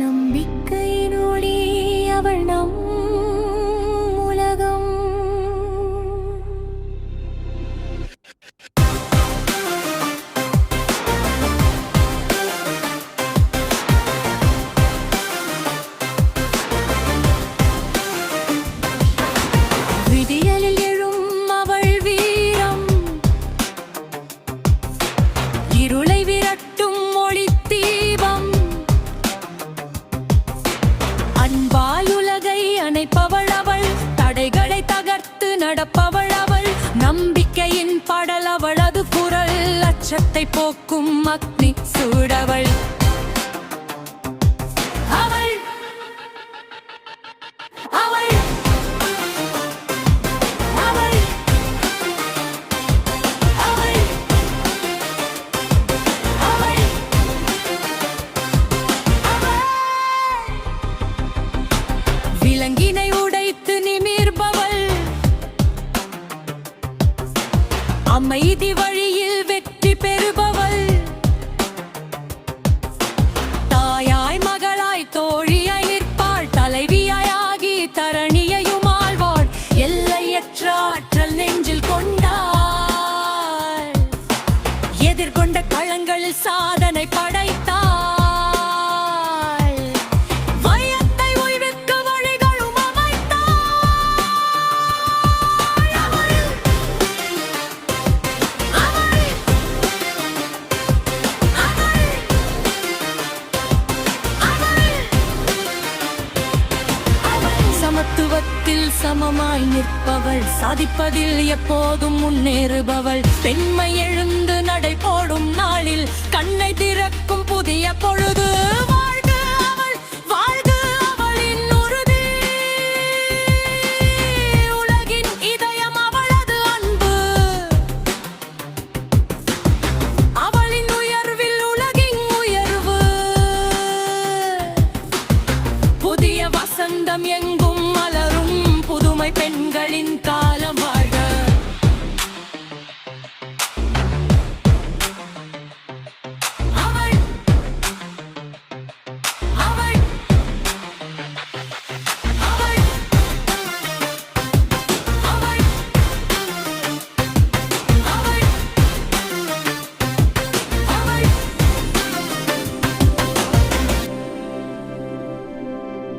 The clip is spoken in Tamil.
நம்பிக்கையினோடி அவள் நம் உலகம். விடியலில் எழும் அவள் வீரம், இருளை விரட்டும் ஒளி தீபம். அன்பால் உலகை அணைப்பவள் அவள், தடைகளை தகர்த்து நடப்பவள் அவள். நம்பிக்கையின் பாடல் அவளது குரல், அச்சத்தை போக்கும் அக்னி சூடவள். அவள் அவள் அவள் அவள் அவள் விலங்கினை உடைத்து நிமிர்பவள், அமைதி வழியில் வெற்றி பெறுபவள். தாயாய் மகளாய் தோழியாய் நிற்பாள், தலைவியாய் ஆகி தரணியையும் ஆழ்வாள். எல்லையற்ற ஆற்றல் நெஞ்சில் கொண்டாள், எதிர்கொண்ட களங்களில் சாதனை படைத்தாள். வயத்தை ஓய்விக்க வழிகளும் அமைத்தாள். அவள் அவள் அவள் சமத்துவத்தில் சமமாய் நிற்பவள், சாதிப்பதில் எப்போதும் முன்னேறுபவள். பெண்மை எழுந்து நடை போடும் நாளில் கண்ணை திறக்கும் புதிய பொழுது.